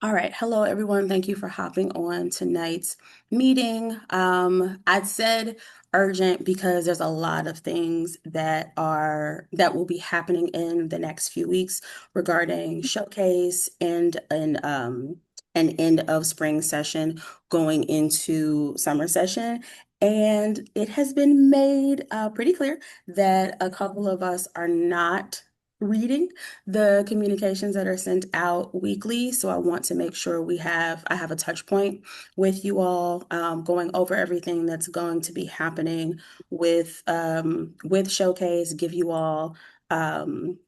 All right. Hello, everyone. Thank you for hopping on tonight's meeting. I'd said urgent because there's a lot of things that will be happening in the next few weeks regarding showcase and an end of spring session going into summer session. And it has been made pretty clear that a couple of us are not reading the communications that are sent out weekly. So I want to make sure I have a touch point with you all, going over everything that's going to be happening with Showcase, give you all um,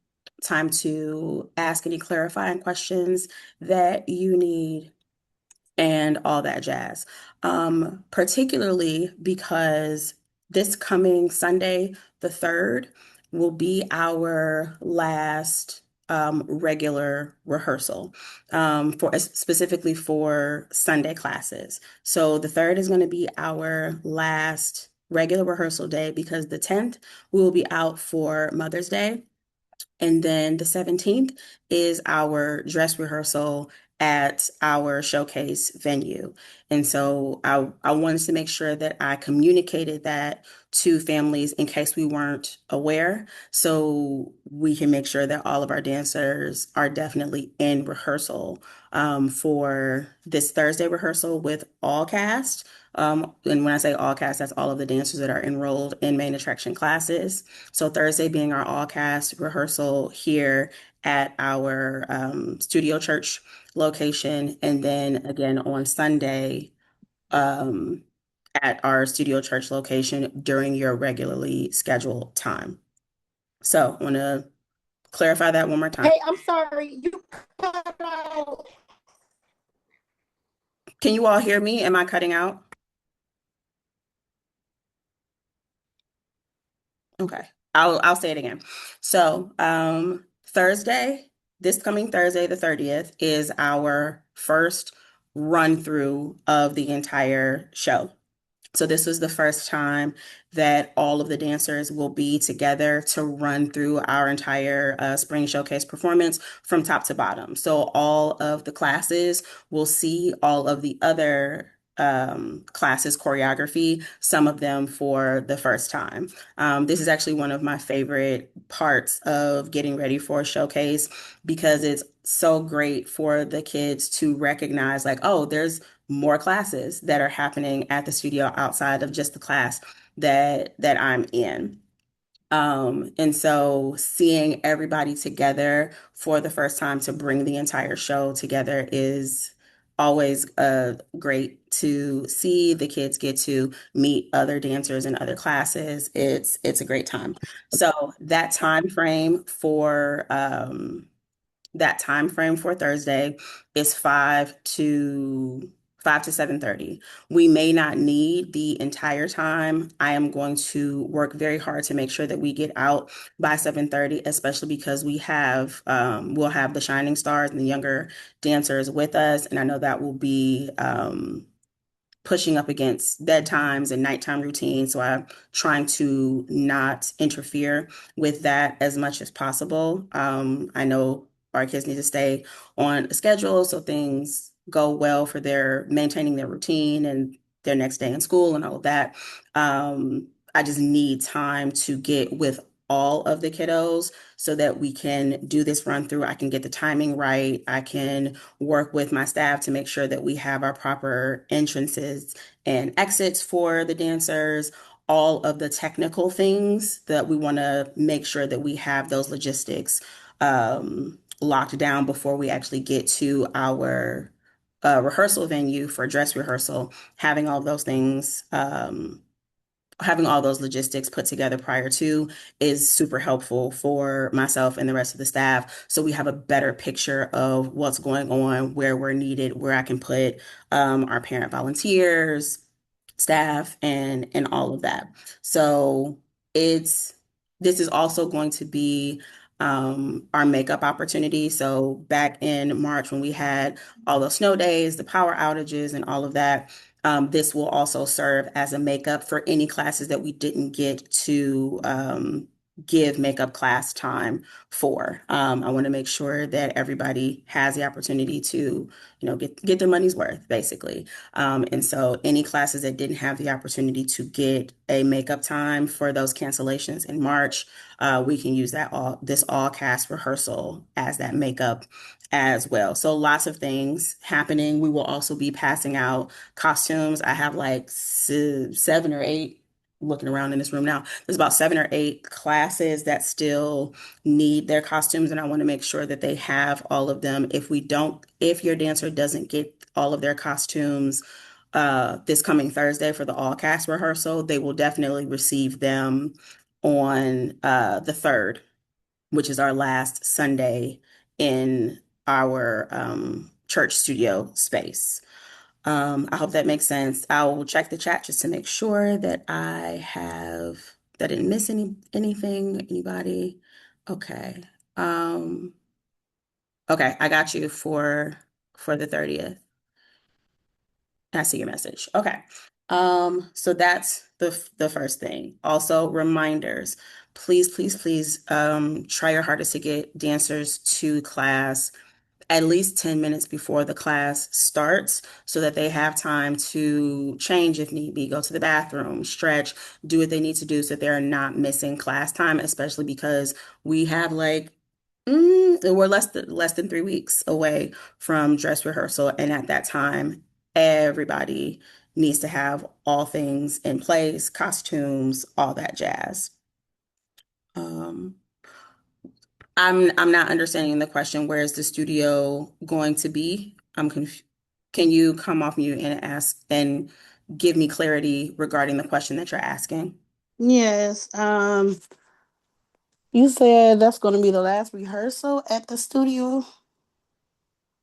time to ask any clarifying questions that you need and all that jazz. Particularly because this coming Sunday, the 3rd, will be our last regular rehearsal specifically for Sunday classes. So the 3rd is going to be our last regular rehearsal day because the 10th we will be out for Mother's Day. And then the 17th is our dress rehearsal at our showcase venue. And so I wanted to make sure that I communicated that to families in case we weren't aware, so we can make sure that all of our dancers are definitely in rehearsal for this Thursday rehearsal with all cast. And when I say all cast, that's all of the dancers that are enrolled in main attraction classes. So Thursday being our all cast rehearsal here at our Studio Church location, and then again on Sunday um, at our Studio Church location during your regularly scheduled time. So I want to clarify that one more time. Hey, I'm sorry, you cut out. Can you all hear me? Am I cutting out? Okay. I'll say it again. So, Thursday, this coming Thursday, the 30th, is our first run through of the entire show. So this was the first time that all of the dancers will be together to run through our entire spring showcase performance from top to bottom. So all of the classes will see all of the other classes choreography, some of them for the first time. This is actually one of my favorite parts of getting ready for a showcase because it's so great for the kids to recognize like, oh, there's more classes that are happening at the studio outside of just the class that I'm in. And so seeing everybody together for the first time to bring the entire show together is always great to see. The kids get to meet other dancers in other classes. It's a great time. So that time frame for Thursday is 5 to 7:30. We may not need the entire time. I am going to work very hard to make sure that we get out by 7:30, especially because we'll have the shining stars and the younger dancers with us. And I know that will be pushing up against bedtimes and nighttime routines. So I'm trying to not interfere with that as much as possible. I know our kids need to stay on a schedule so things go well for their maintaining their routine and their next day in school and all of that. I just need time to get with all of the kiddos so that we can do this run through. I can get the timing right. I can work with my staff to make sure that we have our proper entrances and exits for the dancers, all of the technical things that we want to make sure that we have those logistics locked down before we actually get to our rehearsal venue for dress rehearsal, having all those things having all those logistics put together prior to is super helpful for myself and the rest of the staff. So we have a better picture of what's going on, where we're needed, where I can put our parent volunteers, staff, and all of that. So it's this is also going to be our makeup opportunity. So back in March when we had all those snow days, the power outages, and all of that, this will also serve as a makeup for any classes that we didn't get to give makeup class time for. I want to make sure that everybody has the opportunity to, get their money's worth, basically. And so any classes that didn't have the opportunity to get a makeup time for those cancellations in March, we can use this all cast rehearsal as that makeup as well. So lots of things happening. We will also be passing out costumes. I have like seven or eight, looking around in this room now, there's about seven or eight classes that still need their costumes, and I want to make sure that they have all of them. If your dancer doesn't get all of their costumes this coming Thursday for the all cast rehearsal, they will definitely receive them on the 3rd, which is our last Sunday in our church studio space. I hope that makes sense. I will check the chat just to make sure that I didn't miss anything, anybody. Okay. Um, okay, I got you for the 30th. I see your message. Okay. So that's the first thing. Also, reminders. Please, please, please, try your hardest to get dancers to class at least 10 minutes before the class starts so that they have time to change if need be, go to the bathroom, stretch, do what they need to do so they're not missing class time, especially because we have we're less than 3 weeks away from dress rehearsal. And at that time, everybody needs to have all things in place, costumes, all that jazz. Um, I'm not understanding the question. Where is the studio going to be? I'm confused. Can you come off mute and ask and give me clarity regarding the question that you're asking? Yes. You said that's going to be the last rehearsal at the studio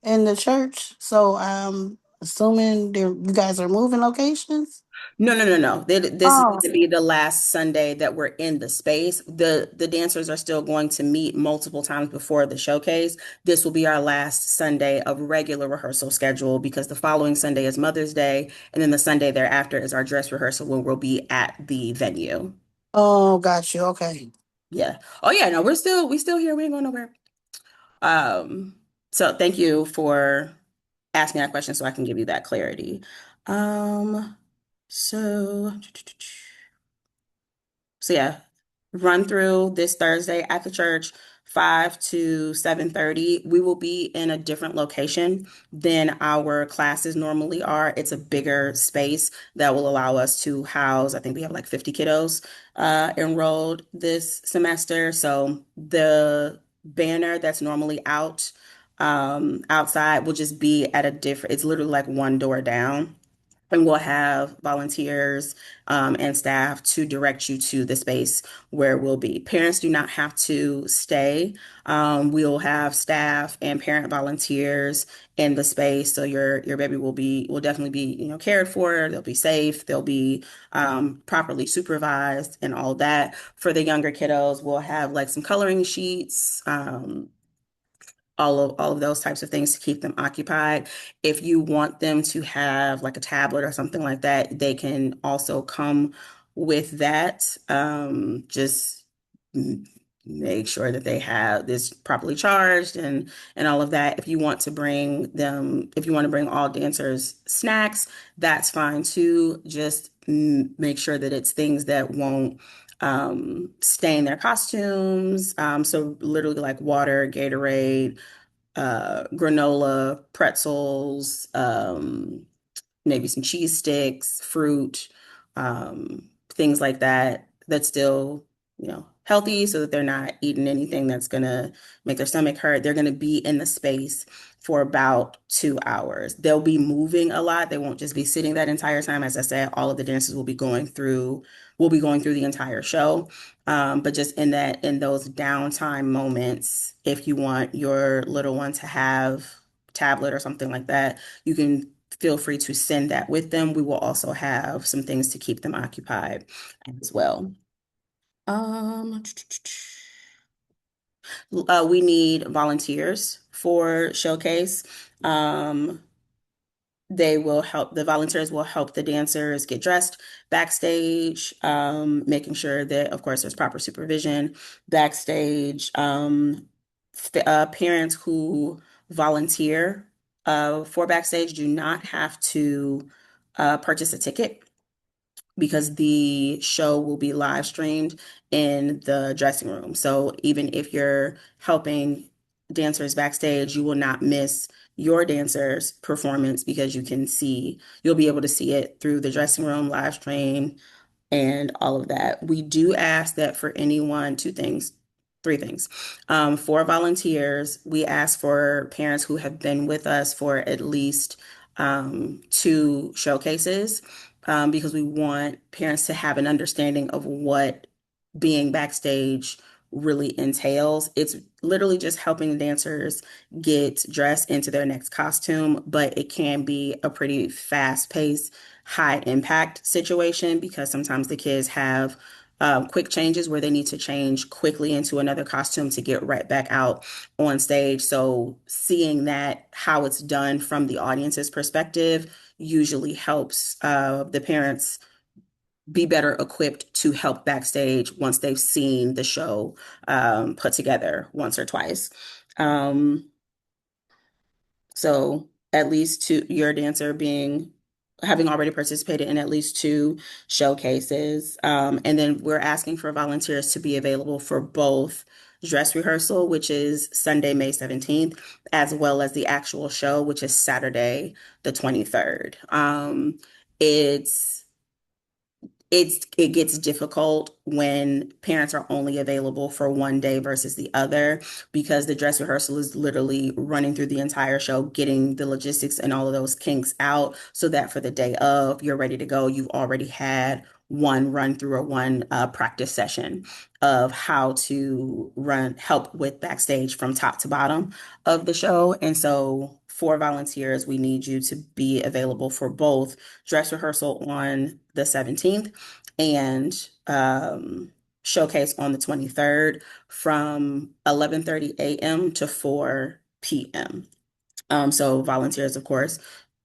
in the church. So I'm assuming you guys are moving locations. No, no, no, no. This is Oh. going to be the last Sunday that we're in the space. The dancers are still going to meet multiple times before the showcase. This will be our last Sunday of regular rehearsal schedule because the following Sunday is Mother's Day, and then the Sunday thereafter is our dress rehearsal when we'll be at the venue. Oh, got you. Okay. Yeah. Oh yeah, no, we still here. We ain't going nowhere. Um, so thank you for asking that question so I can give you that clarity. Um, so So yeah, run through this Thursday at the church, 5 to 7:30. We will be in a different location than our classes normally are. It's a bigger space that will allow us to house, I think we have like 50 kiddos enrolled this semester. So the banner that's normally outside will just be at it's literally like one door down. And we'll have volunteers and staff to direct you to the space where we'll be. Parents do not have to stay. We'll have staff and parent volunteers in the space, so your baby will definitely be cared for. They'll be safe. They'll be properly supervised and all that. For the younger kiddos, we'll have like some coloring sheets. All of those types of things to keep them occupied. If you want them to have like a tablet or something like that, they can also come with that. Just m- make sure that they have this properly charged and all of that. If you want to bring all dancers snacks, that's fine too. Just make sure that it's things that won't stain their costumes. So literally like water, Gatorade, granola, pretzels, maybe some cheese sticks, fruit, things like that, that's still, healthy so that they're not eating anything that's gonna make their stomach hurt. They're gonna be in the space for about 2 hours. They'll be moving a lot. They won't just be sitting that entire time. As I said, all of the dancers will be going through the entire show. But just in those downtime moments, if you want your little one to have tablet or something like that, you can feel free to send that with them. We will also have some things to keep them occupied as well. Um, we need volunteers for Showcase. Um, the volunteers will help the dancers get dressed backstage, making sure that, of course, there's proper supervision backstage. Parents who volunteer for backstage do not have to purchase a ticket because the show will be live streamed in the dressing room. So even if you're helping dancers backstage, you will not miss your dancer's performance because you'll be able to see it through the dressing room live stream and all of that. We do ask that for anyone, three things. For volunteers, we ask for parents who have been with us for at least two showcases, because we want parents to have an understanding of what being backstage really entails. It's literally just helping dancers get dressed into their next costume, but it can be a pretty fast-paced, high impact situation because sometimes the kids have quick changes where they need to change quickly into another costume to get right back out on stage. So seeing that, how it's done from the audience's perspective, usually helps the parents be better equipped to help backstage once they've seen the show put together once or twice. Um, so at least two, your dancer being having already participated in at least two showcases. And then we're asking for volunteers to be available for both dress rehearsal, which is Sunday, May 17th, as well as the actual show, which is Saturday, the 23rd. It's it gets difficult when parents are only available for one day versus the other because the dress rehearsal is literally running through the entire show, getting the logistics and all of those kinks out so that for the day of you're ready to go, you've already had one run through or one practice session of how to help with backstage from top to bottom of the show. And so for volunteers, we need you to be available for both dress rehearsal on the 17th and showcase on the 23rd from 11:30 a.m. to 4 p.m. So volunteers, of course,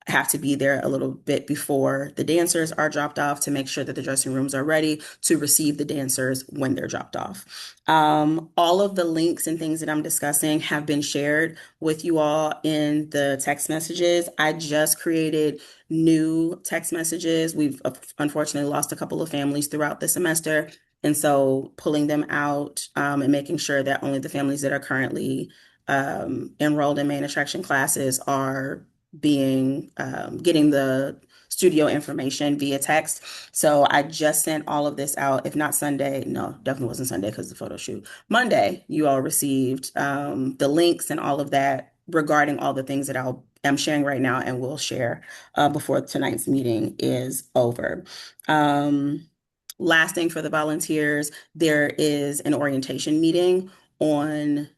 have to be there a little bit before the dancers are dropped off to make sure that the dressing rooms are ready to receive the dancers when they're dropped off. All of the links and things that I'm discussing have been shared with you all in the text messages. I just created new text messages. We've unfortunately lost a couple of families throughout the semester. And so pulling them out and making sure that only the families that are currently enrolled in main attraction classes are getting the studio information via text. So I just sent all of this out. If not Sunday, no, definitely wasn't Sunday because of the photo shoot. Monday, you all received the links and all of that regarding all the things that am sharing right now and will share before tonight's meeting is over. Um, Last thing for the volunteers, there is an orientation meeting on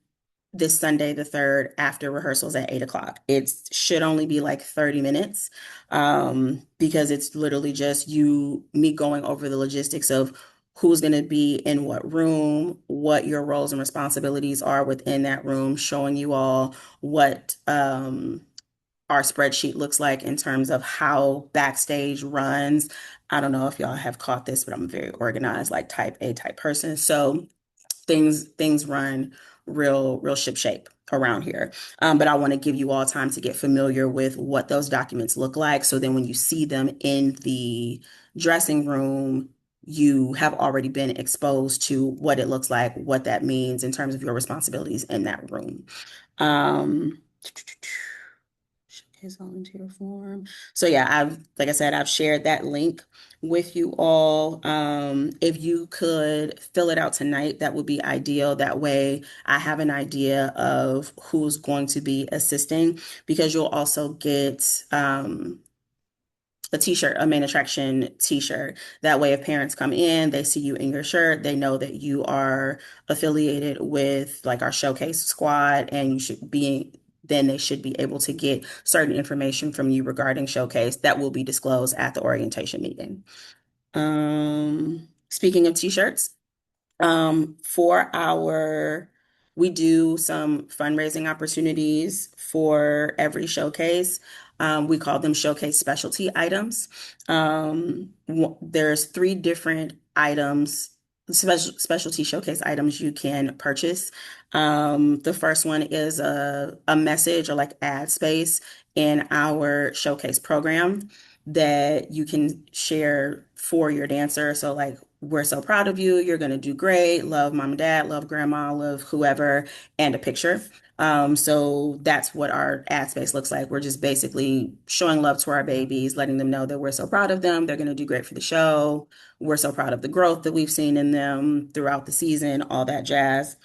this Sunday, the 3rd, after rehearsals at 8 o'clock. It should only be like 30 minutes because it's literally just me going over the logistics of who's going to be in what room, what your roles and responsibilities are within that room, showing you all what our spreadsheet looks like in terms of how backstage runs. I don't know if y'all have caught this, but I'm a very organized, like type A type person. So things run real ship shape around here. But I want to give you all time to get familiar with what those documents look like. So then when you see them in the dressing room, you have already been exposed to what it looks like, what that means in terms of your responsibilities in that room. Um, Showcase volunteer form. So yeah, like I said, I've shared that link with you all. If you could fill it out tonight, that would be ideal. That way I have an idea of who's going to be assisting because you'll also get a t-shirt, a main attraction t-shirt. That way, if parents come in, they see you in your shirt, they know that you are affiliated with like our showcase squad and then they should be able to get certain information from you regarding showcase that will be disclosed at the orientation meeting. Speaking of t-shirts, for our We do some fundraising opportunities for every showcase. We call them showcase specialty items. There's three different items, specialty showcase items you can purchase. The first one is a message or like ad space in our showcase program that you can share for your dancer. So like, we're so proud of you. You're going to do great. Love mom and dad, love grandma, love whoever, and a picture. So that's what our ad space looks like. We're just basically showing love to our babies, letting them know that we're so proud of them. They're going to do great for the show. We're so proud of the growth that we've seen in them throughout the season, all that jazz.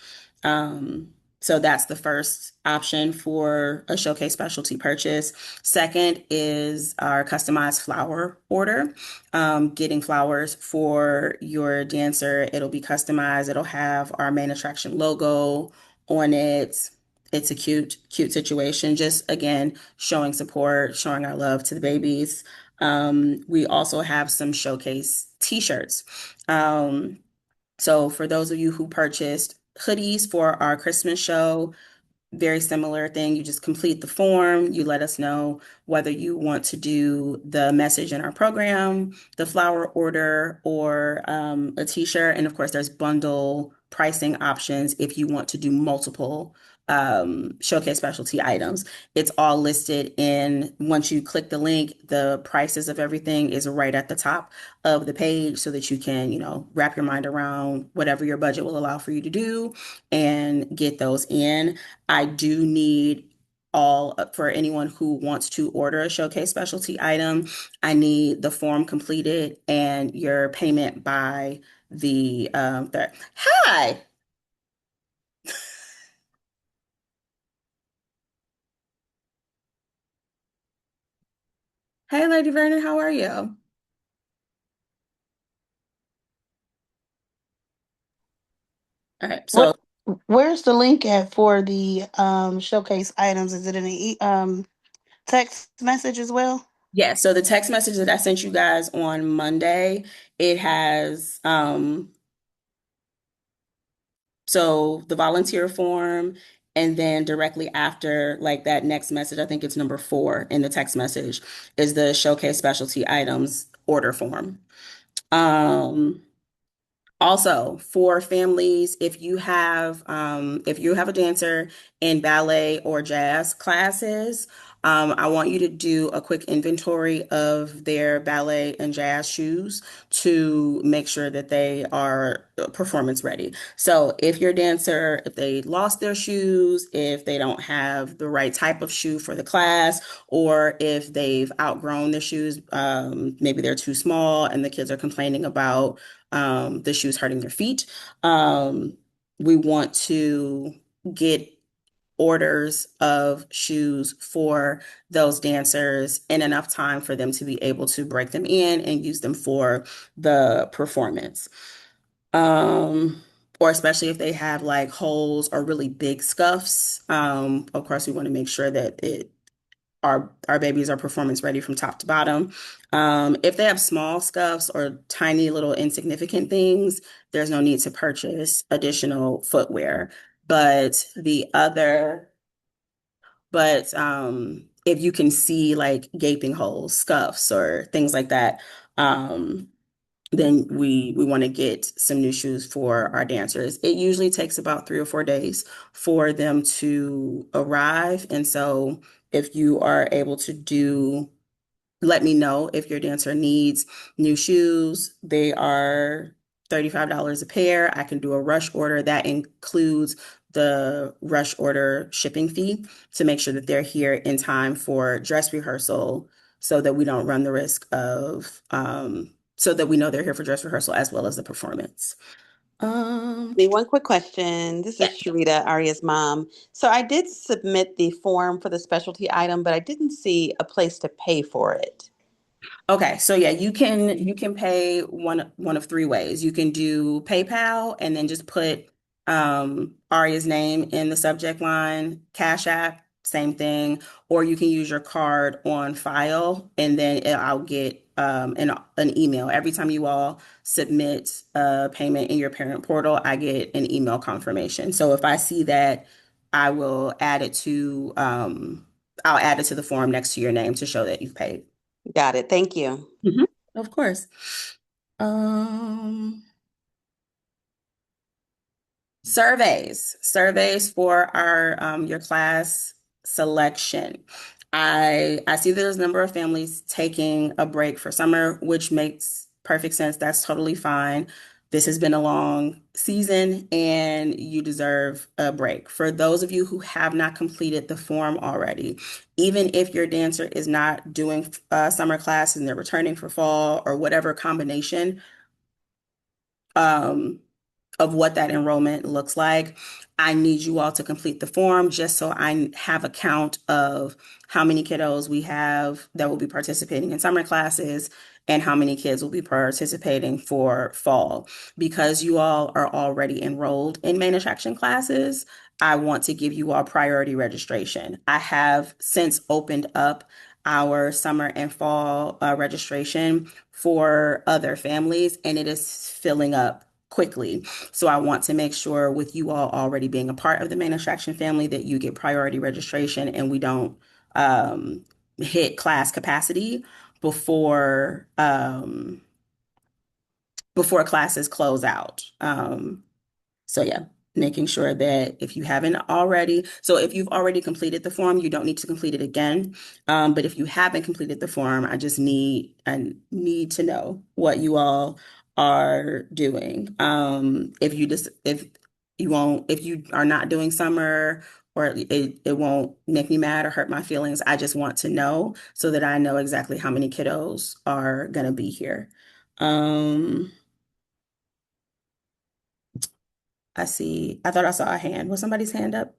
Um, so that's the first option for a showcase specialty purchase. Second is our customized flower order. Getting flowers for your dancer. It'll be customized. It'll have our main attraction logo on it. It's a cute situation. Just again, showing support, showing our love to the babies. We also have some showcase t-shirts. Um, so for those of you who purchased hoodies for our Christmas show, very similar thing. You just complete the form. You let us know whether you want to do the message in our program, the flower order, or a t-shirt. And of course, there's bundle pricing options if you want to do multiple showcase specialty items. It's all listed in, once you click the link, the prices of everything is right at the top of the page so that you can, wrap your mind around whatever your budget will allow for you to do and get those in. I do need all for anyone who wants to order a showcase specialty item. I need the form completed and your payment by the third. Hi. Hey, Lady Vernon, how are you? All right. So What? Where's the link at for the showcase items? Is it in the text message as well? yeah, so the text message that I sent you guys on Monday, it has so the volunteer form, and then directly after, like that next message, I think it's number 4 in the text message, is the showcase specialty items order form. Um, Also, for families, if you have a dancer in ballet or jazz classes, I want you to do a quick inventory of their ballet and jazz shoes to make sure that they are performance ready. So if your dancer, if they lost their shoes, if they don't have the right type of shoe for the class, or if they've outgrown their shoes, maybe they're too small and the kids are complaining about the shoes hurting their feet. Um, we want to get orders of shoes for those dancers in enough time for them to be able to break them in and use them for the performance. Um, or especially if they have like holes or really big scuffs. Of course, we want to make sure that our babies are performance ready from top to bottom. If they have small scuffs or tiny little insignificant things, there's no need to purchase additional footwear. But the other, if you can see like gaping holes, scuffs, or things like that, um, then we want to get some new shoes for our dancers. It usually takes about 3 or 4 days for them to arrive. And so if you are able to let me know if your dancer needs new shoes. They are $35 a pair. I can do a rush order that includes the rush order shipping fee to make sure that they're here in time for dress rehearsal so that we don't run the risk of, so that we know they're here for dress rehearsal as well as the performance. Um, Me one quick question. This is yeah. Sharita, Arya's mom. So I did submit the form for the specialty item, but I didn't see a place to pay for it. Okay, so yeah, you can pay one of 3 ways. You can do PayPal and then just put Aria's name in the subject line, Cash App, same thing, or you can use your card on file, and then I'll get an email every time you all submit a payment in your parent portal. I get an email confirmation. So if I see that, I will add it to I'll add it to the form next to your name to show that you've paid. Got it. Thank you. Mhm. Of course. Um, surveys for our your class selection. I see there's a number of families taking a break for summer, which makes perfect sense. That's totally fine. This has been a long season and you deserve a break. For those of you who have not completed the form already, even if your dancer is not doing summer class and they're returning for fall or whatever combination, um, of what that enrollment looks like. I need you all to complete the form just so I have a count of how many kiddos we have that will be participating in summer classes and how many kids will be participating for fall. Because you all are already enrolled in main attraction classes, I want to give you all priority registration. I have since opened up our summer and fall registration for other families, and it is filling up quickly. So I want to make sure with you all already being a part of the main attraction family that you get priority registration and we don't um, hit class capacity before before classes close out. So yeah, making sure that if you haven't already, so if you've already completed the form, you don't need to complete it again. But if you haven't completed the form, I need to know what you all are doing. If you won't if you are not doing summer or it won't make me mad or hurt my feelings, I just want to know so that I know exactly how many kiddos are gonna be here. Um, I thought I saw a hand. Was somebody's hand up?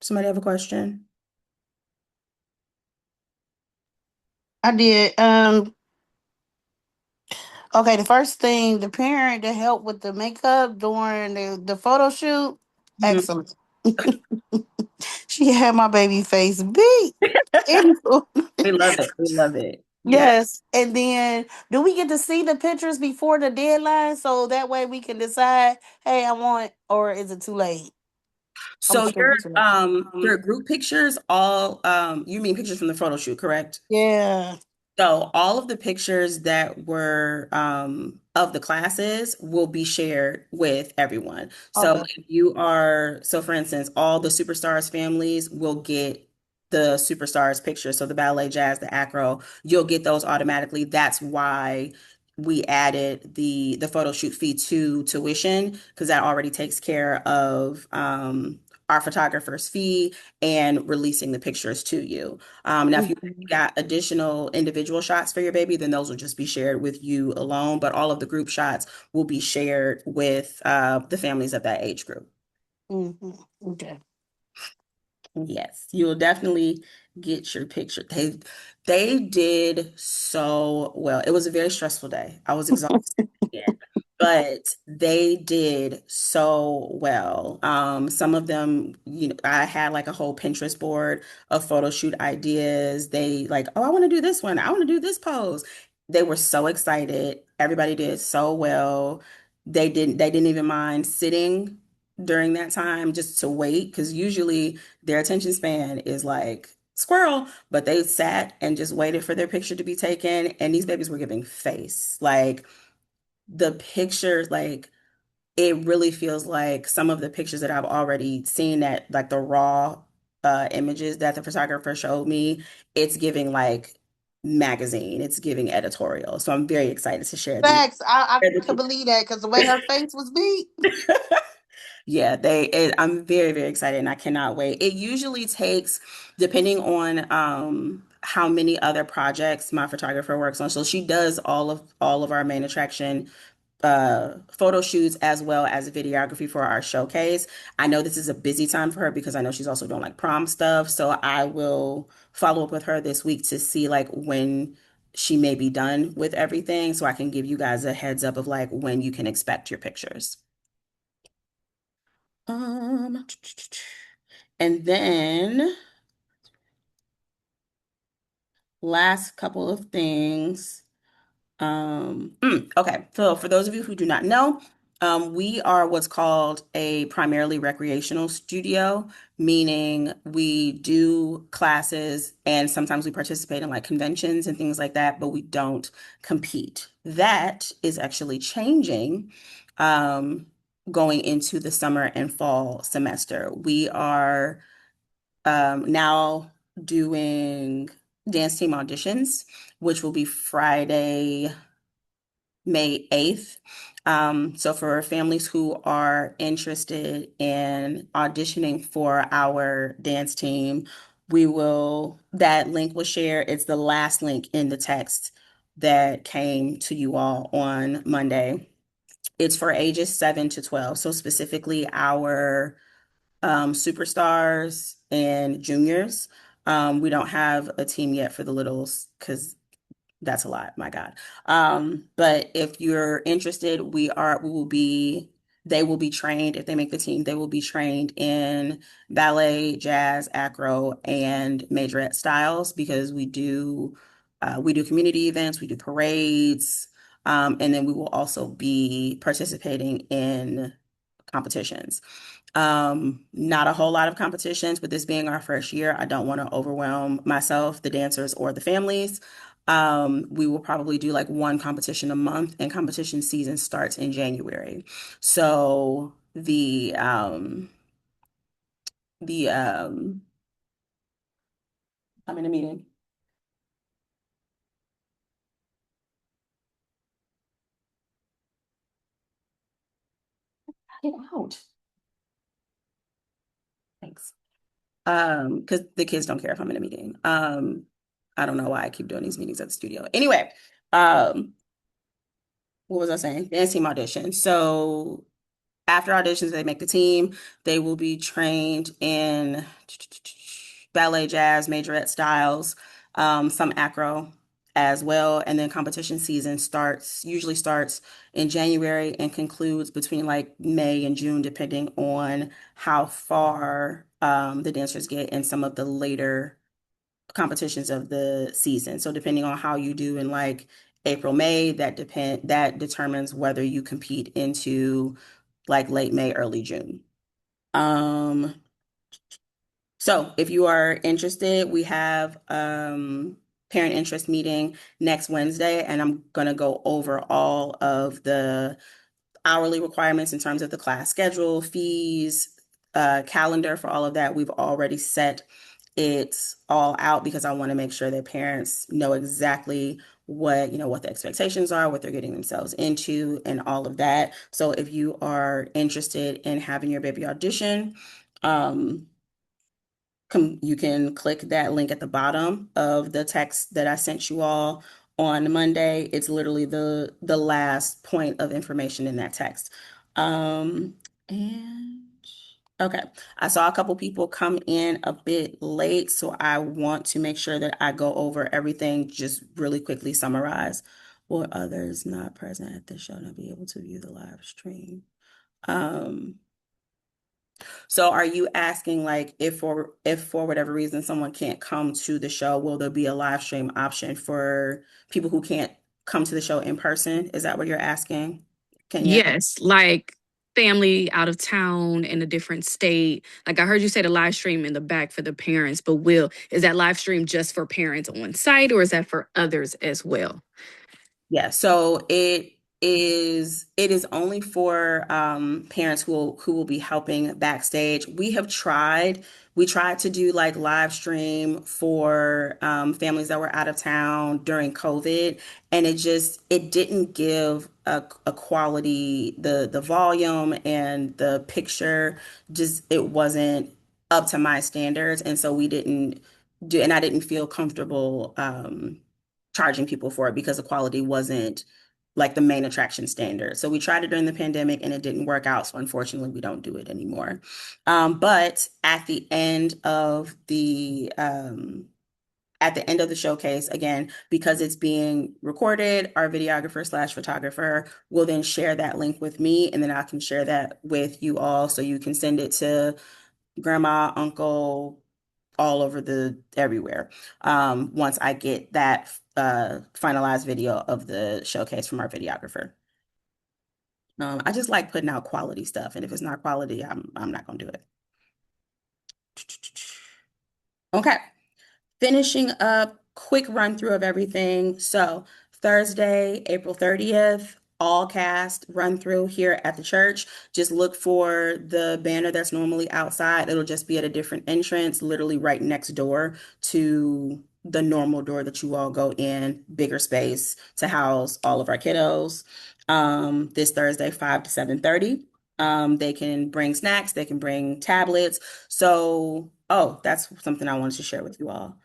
Somebody have a question? I did. Okay, the first thing, the parent that helped with the makeup during the photo shoot, Mhm. excellent. She had my baby face beat. We love it. We love it. Yeah. Yes. And then do we get to see the pictures before the deadline so that way we can decide, hey, I want, or is it too late? I'm So sure it's too late. your group pictures all you mean pictures from the photo shoot, correct? Yeah. So all of the pictures that were of the classes will be shared with everyone. So Okay. if you are, so for instance, all the Superstars families will get the Superstars pictures. So the ballet, jazz, the acro, you'll get those automatically. That's why we added the photo shoot fee to tuition because that already takes care of our photographer's fee and releasing the pictures to you. Now, if you Mhm. got additional individual shots for your baby, then those will just be shared with you alone. But all of the group shots will be shared with the families of that age group. Mhm. Okay. Yes, you'll definitely get your picture. They did so well. It was a very stressful day. I was exhausted. Yeah. But they did so well. Some of them, I had like a whole Pinterest board of photo shoot ideas. They like, oh, I want to do this one. I want to do this pose. They were so excited. Everybody did so well. They didn't even mind sitting during that time just to wait because usually their attention span is like squirrel, but they sat and just waited for their picture to be taken. And these babies were giving face. Like the pictures, like it really feels like some of the pictures that I've already seen that like the raw images that the photographer showed me, it's giving like magazine, it's giving editorial. So I'm very excited to Facts. I share could the believe that because the way her face was beat. Yeah, I'm very, very excited and I cannot wait. It usually takes, depending on how many other projects my photographer works on. So she does all of our main attraction photo shoots as well as videography for our showcase. I know this is a busy time for her because I know she's also doing like prom stuff. So I will follow up with her this week to see like when she may be done with everything so I can give you guys a heads up of like when you can expect your pictures. Um, And then last couple of things. Okay, so for those of you who do not know, we are what's called a primarily recreational studio, meaning we do classes and sometimes we participate in like conventions and things like that, but we don't compete. That is actually changing, um, going into the summer and fall semester. We are now doing dance team auditions, which will be Friday, May 8th. So for families who are interested in auditioning for our dance team, that link will share. It's the last link in the text that came to you all on Monday. It's for ages 7 to 12. So specifically our superstars and juniors. We don't have a team yet for the littles because that's a lot, my God. But if you're interested, they will be trained, if they make the team, they will be trained in ballet, jazz, acro, and majorette styles because we do community events, we do parades, and then we will also be participating in competitions. Not a whole lot of competitions, but this being our first year, I don't want to overwhelm myself, the dancers, or the families. We will probably do like one competition a month, and competition season starts in January. So the I'm in a meeting. Get out. Thanks. Because the kids don't care if I'm in a meeting. I don't know why I keep doing these meetings at the studio. Anyway, um, what was I saying? Dance team audition. So after auditions, they make the team. They will be trained in ballet, jazz, majorette styles, some acro as well. And then competition season usually starts in January and concludes between like May and June, depending on how far the dancers get in some of the later competitions of the season. So depending on how you do in like April, May, that determines whether you compete into like late May, early June. Um, so if you are interested, we have parent interest meeting next Wednesday, and I'm gonna go over all of the hourly requirements in terms of the class schedule, fees, calendar for all of that. We've already set it all out because I want to make sure that parents know exactly what the expectations are, what they're getting themselves into, and all of that. So if you are interested in having your baby audition, um, you can click that link at the bottom of the text that I sent you all on Monday. It's literally the last point of information in that text. Um, and okay, I saw a couple people come in a bit late, so I want to make sure that I go over everything, just really quickly summarize. Will others not present at the show not be able to view the live stream? Um, so are you asking like if for whatever reason someone can't come to the show, will there be a live stream option for people who can't come to the show in person? Is that what you're asking, Kenya? Yes, like family out of town in a different state. Like I heard you say the live stream in the back for the parents, but is that live stream just for parents on site or is that for others as well? Yeah, so it is only for parents who will be helping backstage. We tried to do like live stream for families that were out of town during COVID, and it didn't give a quality, the volume and the picture, just it wasn't up to my standards, and so we didn't do, and I didn't feel comfortable charging people for it because the quality wasn't like the main attraction standard. So we tried it during the pandemic and it didn't work out. So unfortunately, we don't do it anymore. But at the end of the showcase, again, because it's being recorded, our videographer slash photographer will then share that link with me, and then I can share that with you all so you can send it to grandma, uncle, all over the everywhere. Once I get that finalized video of the showcase from our videographer. I just like putting out quality stuff, and if it's not quality, I'm not gonna do it. Okay. Finishing up, quick run through of everything. So, Thursday, April 30th, all cast run through here at the church. Just look for the banner that's normally outside. It'll just be at a different entrance, literally right next door to the normal door that you all go in, bigger space to house all of our kiddos. This Thursday, 5 to 7:30. They can bring snacks, they can bring tablets. So, oh, that's something I wanted to share with you all.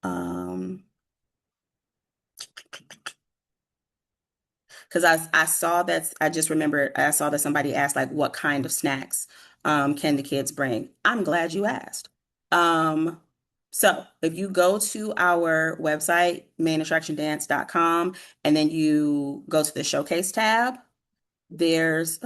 Um, because I saw that I just remembered I saw that somebody asked like what kind of snacks can the kids bring? I'm glad you asked. Um, so if you go to our website, mainattractiondance.com, and then you go to the showcase tab, there's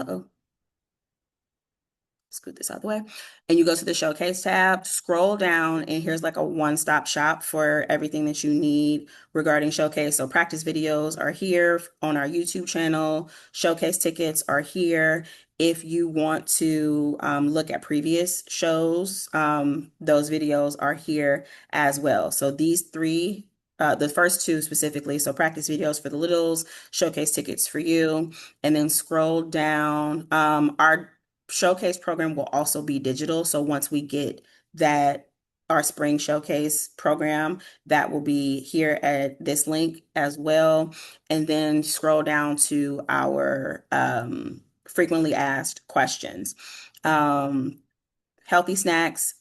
scoot this out of the way. And you go to the showcase tab, scroll down, and here's like a one-stop shop for everything that you need regarding showcase. So practice videos are here on our YouTube channel. Showcase tickets are here. If you want to look at previous shows, those videos are here as well. So these three, the first two specifically, so practice videos for the littles, showcase tickets for you, and then scroll down. Our showcase program will also be digital. So once we get that, our spring showcase program, that will be here at this link as well. And then scroll down to our frequently asked questions. Healthy snacks.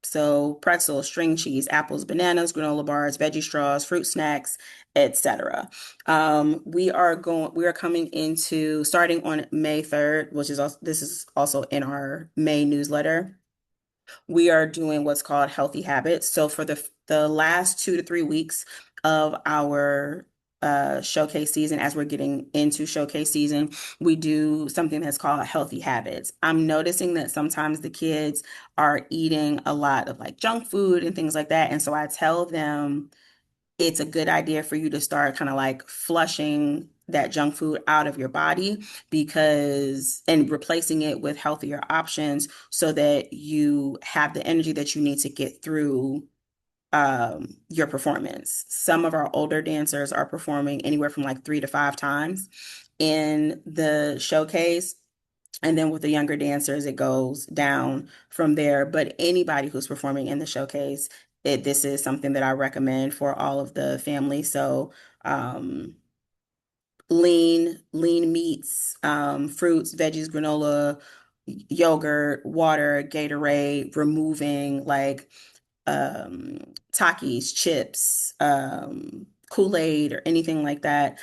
So pretzels, string cheese, apples, bananas, granola bars, veggie straws, fruit snacks, etc. We are coming into starting on May 3rd, which is also this is also in our May newsletter. We are doing what's called healthy habits. So for the last 2 to 3 weeks of our showcase season, as we're getting into showcase season, we do something that's called healthy habits. I'm noticing that sometimes the kids are eating a lot of like junk food and things like that. And so I tell them it's a good idea for you to start kind of like flushing that junk food out of your body because and replacing it with healthier options so that you have the energy that you need to get through your performance. Some of our older dancers are performing anywhere from like 3 to 5 times in the showcase. And then with the younger dancers, it goes down from there. But anybody who's performing in the showcase, this is something that I recommend for all of the family. So um, lean meats, fruits, veggies, granola, yogurt, water, Gatorade, removing like um, Takis, chips, Kool-Aid, or anything like that,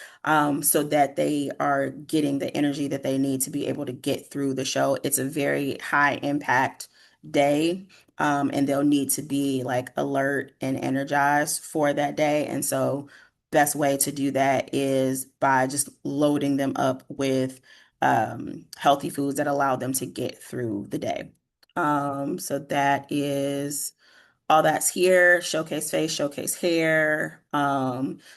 so that they are getting the energy that they need to be able to get through the show. It's a very high impact day, and they'll need to be like alert and energized for that day. And so, best way to do that is by just loading them up with healthy foods that allow them to get through the day. So that is all that's here, showcase face, showcase hair.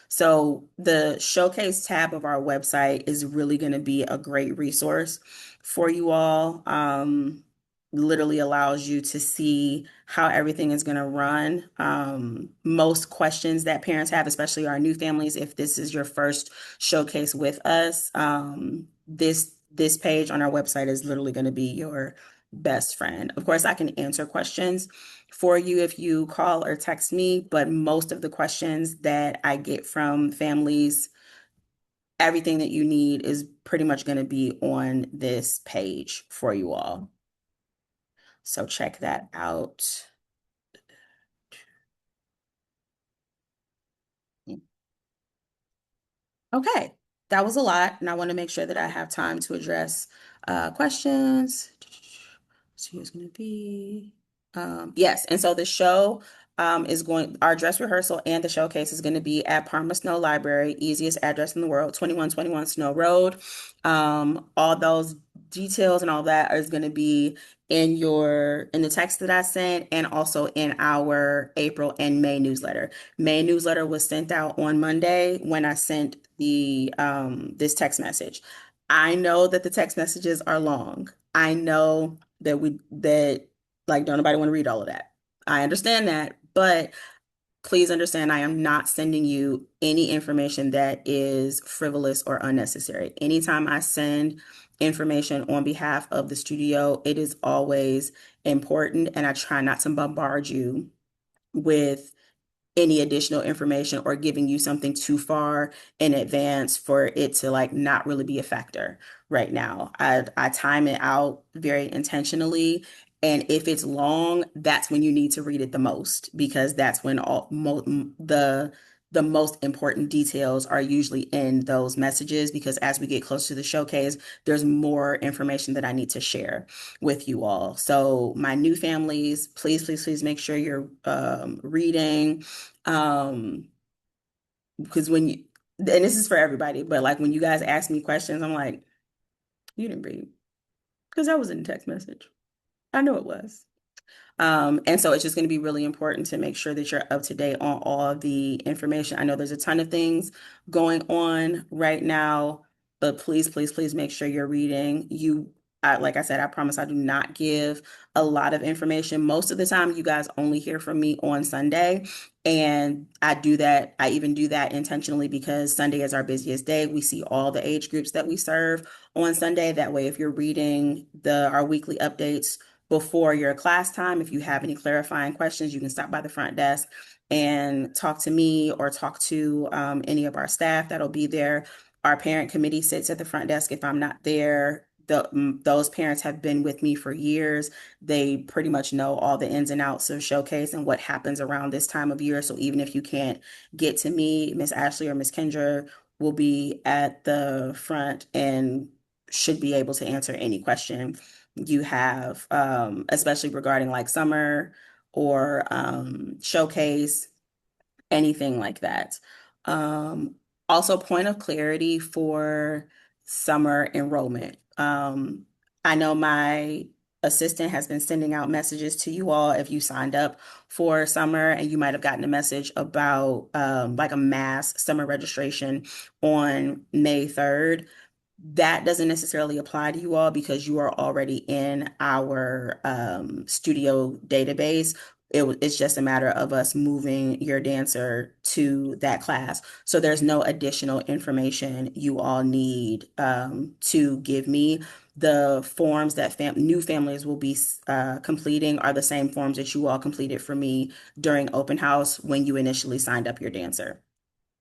So the showcase tab of our website is really going to be a great resource for you all. Literally allows you to see how everything is going to run. Most questions that parents have, especially our new families, if this is your first showcase with us, this page on our website is literally going to be your best friend. Of course, I can answer questions for you if you call or text me, but most of the questions that I get from families, everything that you need is pretty much going to be on this page for you all. So check that out. Okay, that was a lot, and I want to make sure that I have time to address questions. So who's going to be? Yes, and so the show is our dress rehearsal and the showcase is going to be at Parma Snow Library, easiest address in the world, 2121 Snow Road. All those details and all that is going to be in the text that I sent and also in our April and May newsletter. May newsletter was sent out on Monday when I sent the this text message. I know that the text messages are long. I know that like don't nobody want to read all of that. I understand that, but please understand I am not sending you any information that is frivolous or unnecessary. Anytime I send information on behalf of the studio, it is always important, and I try not to bombard you with any additional information or giving you something too far in advance for it to like not really be a factor right now. I time it out very intentionally. And if it's long, that's when you need to read it the most because that's when the most important details are usually in those messages because as we get closer to the showcase, there's more information that I need to share with you all. So my new families, please, please, please make sure you're reading um, because when you, and this is for everybody, but like when you guys ask me questions, I'm like, you didn't read because that was in the text message. I know it was. And so it's just going to be really important to make sure that you're up to date on all of the information. I know there's a ton of things going on right now, but please, please, please make sure you're reading. Like I said, I promise I do not give a lot of information. Most of the time, you guys only hear from me on Sunday. And I do that. I even do that intentionally because Sunday is our busiest day. We see all the age groups that we serve on Sunday. That way, if you're reading our weekly updates, before your class time. If you have any clarifying questions, you can stop by the front desk and talk to me or talk to any of our staff that'll be there. Our parent committee sits at the front desk if I'm not there. Those parents have been with me for years. They pretty much know all the ins and outs of Showcase and what happens around this time of year. So even if you can't get to me, Miss Ashley or Miss Kendra will be at the front and should be able to answer any question you have, especially regarding like summer or showcase, anything like that. Um, Also, point of clarity for summer enrollment. I know my assistant has been sending out messages to you all if you signed up for summer, and you might have gotten a message about like a mass summer registration on May 3rd. That doesn't necessarily apply to you all because you are already in our studio database. It's just a matter of us moving your dancer to that class. So there's no additional information you all need to give me. The forms that new families will be completing are the same forms that you all completed for me during open house when you initially signed up your dancer.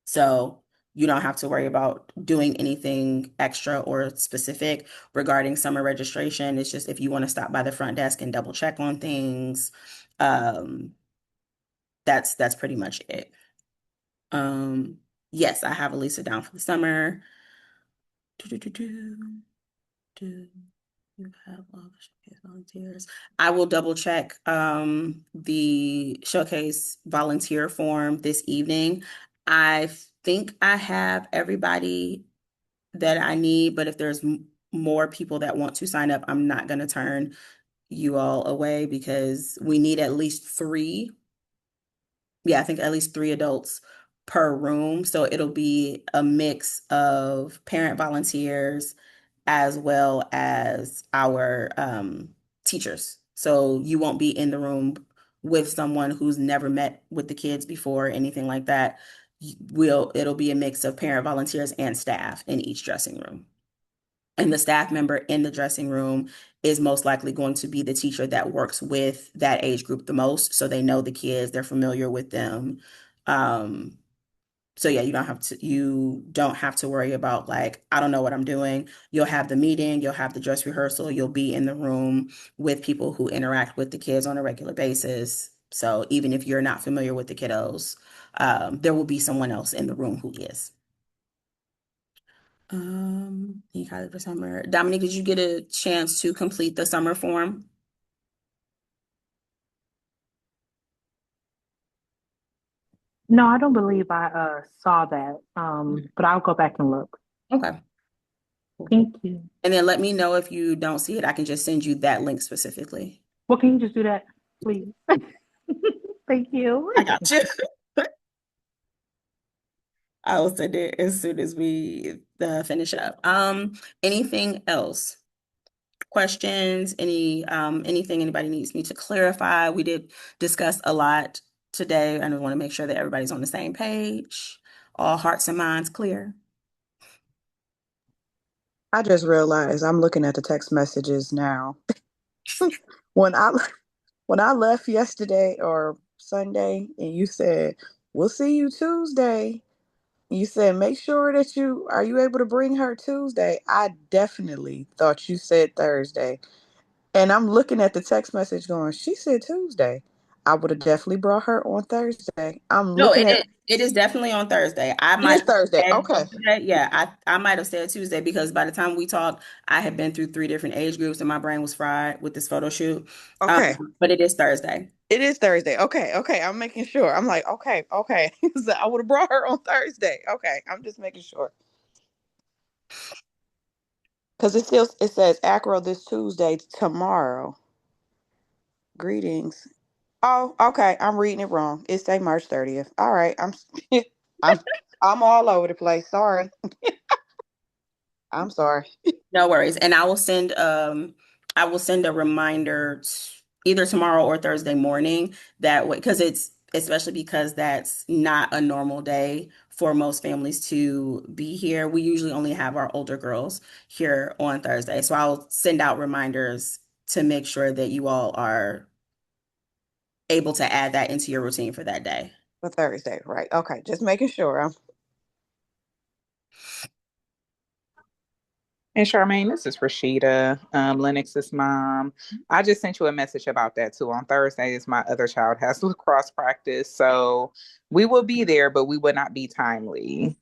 So you don't have to worry about doing anything extra or specific regarding summer registration. It's just if you want to stop by the front desk and double check on things, um, that's pretty much it. Um, yes, I have Elisa down for the summer. Do you have all the showcase volunteers? I will double check the showcase volunteer form this evening. I think I have everybody that I need, but if there's more people that want to sign up, I'm not going to turn you all away because we need at least three. Yeah, I think at least three adults per room. So it'll be a mix of parent volunteers as well as our teachers. So you won't be in the room with someone who's never met with the kids before or anything like that. It'll be a mix of parent volunteers and staff in each dressing room. And the staff member in the dressing room is most likely going to be the teacher that works with that age group the most. So they know the kids, they're familiar with them. Um, so yeah, you don't have to worry about like, I don't know what I'm doing. You'll have the meeting, you'll have the dress rehearsal, you'll be in the room with people who interact with the kids on a regular basis. So even if you're not familiar with the kiddos, there will be someone else in the room who is. You got it for summer. Dominique, did you get a chance to complete the summer form? No, I don't believe I saw that. But I'll go back and look. Okay. Thank you. And then let me know if you don't see it. I can just send you that link specifically. Well, can you just do that, please? Thank you. I got you. I will send it as soon as we finish up. Anything else? Questions? Anything anybody needs me to clarify? We did discuss a lot today, and I want to make sure that everybody's on the same page. All hearts and minds clear. I just realized I'm looking at the text messages now. When I when I left yesterday or Sunday and you said, "We'll see you Tuesday." You said, "Make sure that you are you able to bring her Tuesday?" I definitely thought you said Thursday. And I'm looking at the text message going, "She said Tuesday." I would have definitely brought her on Thursday. I'm No, looking it at is. It is definitely on Thursday. I it might is have Thursday. said Okay. Tuesday. Yeah, I might have said Tuesday because by the time we talked, I had been through three different age groups and my brain was fried with this photo shoot. Okay. But it is Thursday. It is Thursday. Okay, okay. I'm making sure. I'm like, okay, okay. So I would have brought her on Thursday. Okay, I'm just making sure. Because it says Acro this Tuesday tomorrow. Greetings. Oh, okay. I'm reading it wrong. It say March 30th. All right. I'm I'm all over the place. Sorry. I'm sorry. No worries. And I will send a reminder either tomorrow or Thursday morning that way because it's especially because that's not a normal day for most families to be here. We usually only have our older girls here on Thursday. So I'll send out reminders to make sure that you all are able to add that into your routine for that day. For Thursday, right? Okay, just making sure. And Charmaine, this is Rashida, Lennox's mom. I just sent you a message about that too. On Thursdays, my other child has lacrosse practice. So we will be there, but we will not be timely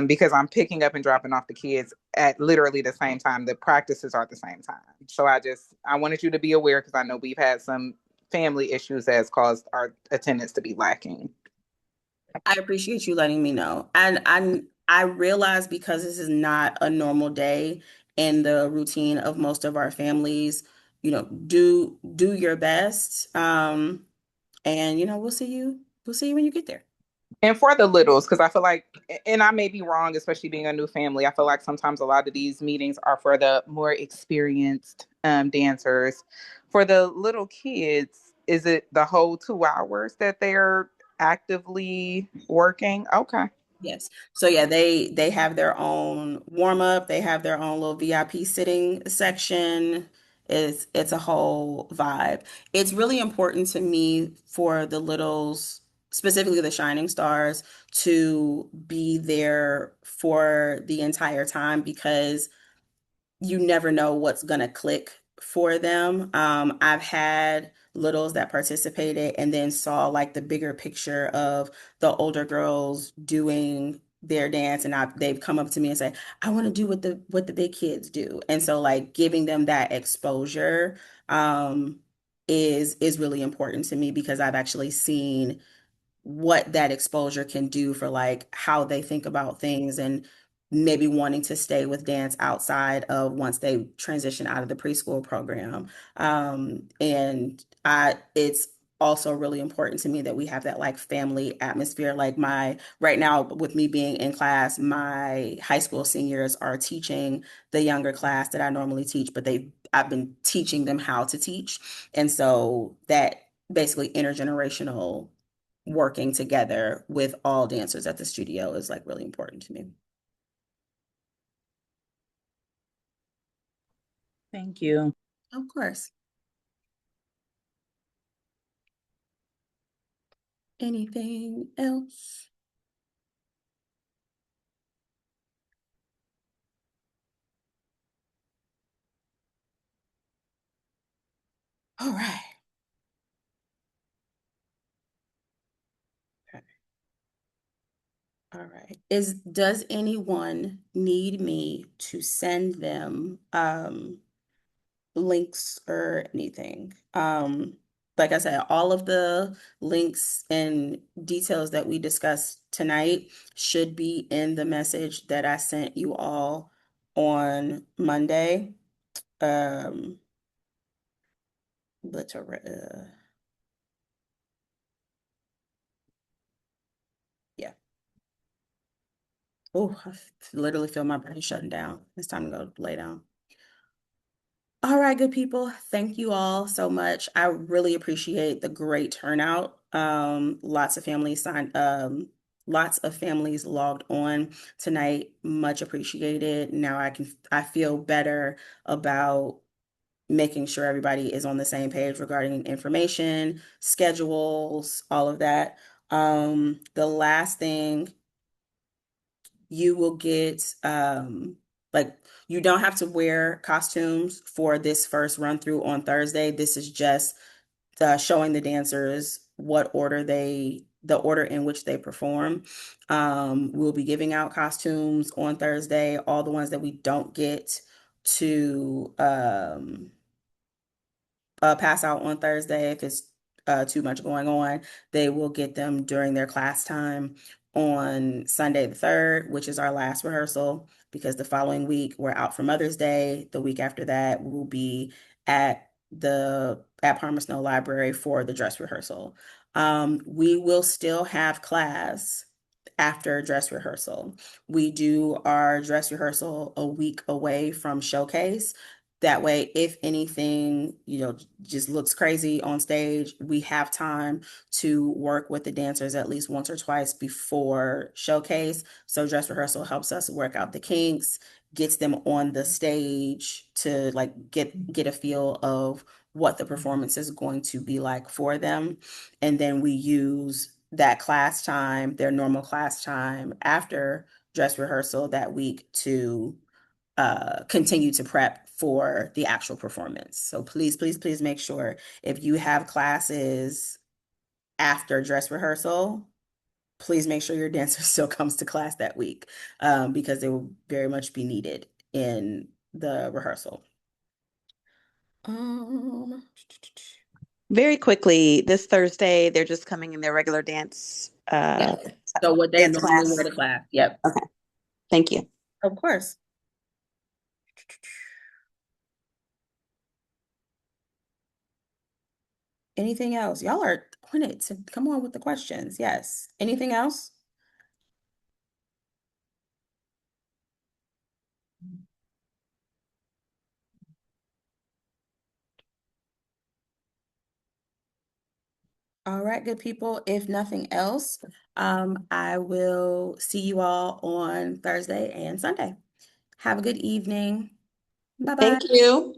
because I'm picking up and dropping off the kids at literally the same time. The practices are at the same time. So I wanted you to be aware because I know we've had some family issues that has caused our attendance to be lacking. I appreciate you letting me know. And I realize because this is not a normal day in the routine of most of our families, do your best. And we'll see you when you get there. And for the littles, because I feel like, and I may be wrong, especially being a new family, I feel like sometimes a lot of these meetings are for the more experienced dancers. For the little kids, is it the whole 2 hours that they're actively working? Okay. Yes. So yeah, they have their own warm up. They have their own little VIP sitting section. It's a whole vibe. It's really important to me for the littles, specifically the shining stars, to be there for the entire time because you never know what's gonna click for them. I've had littles that participated and then saw like the bigger picture of the older girls doing their dance and they've come up to me and say, I want to do what the big kids do. And so like giving them that exposure is really important to me because I've actually seen what that exposure can do for like how they think about things and maybe wanting to stay with dance outside of once they transition out of the preschool program. And it's also really important to me that we have that like family atmosphere. Like right now with me being in class, my high school seniors are teaching the younger class that I normally teach, but I've been teaching them how to teach. And so that basically intergenerational working together with all dancers at the studio is like really important to me. Thank you. Of course. Anything else? All right. Okay. All right. Does anyone need me to send them links or anything? Like I said, all of the links and details that we discussed tonight should be in the message that I sent you all on Monday. But yeah. Oh, I literally feel my brain shutting down. It's time to go lay down. All right, good people. Thank you all so much. I really appreciate the great turnout. Lots of families logged on tonight. Much appreciated. Now I feel better about making sure everybody is on the same page regarding information, schedules, all of that. The last thing you will get like you don't have to wear costumes for this first run through on Thursday. This is just showing the dancers the order in which they perform. We'll be giving out costumes on Thursday. All the ones that we don't get to pass out on Thursday. If it's too much going on, they will get them during their class time on Sunday the 3rd, which is our last rehearsal, because the following week we're out for Mother's Day. The week after that, we'll be at Parma Snow Library for the dress rehearsal. We will still have class after dress rehearsal. We do our dress rehearsal a week away from showcase. That way, if anything, just looks crazy on stage, we have time to work with the dancers at least once or twice before showcase. So dress rehearsal helps us work out the kinks, gets them on the stage to like get a feel of what the performance is going to be like for them. And then we use that class time, their normal class time after dress rehearsal that week to continue to prep for the actual performance. So please, please, please make sure if you have classes after dress rehearsal, please make sure your dancer still comes to class that week because they will very much be needed in the rehearsal. Um, Very quickly, this Thursday, they're just coming in their regular yeah. So what they dance normally wear class. to class. Yep. Okay, thank you. Of course. Anything else? Y'all are on it to come on with the questions. Yes. Anything else? All right, good people. If nothing else, I will see you all on Thursday and Sunday. Have a good evening. Bye-bye. Thank you.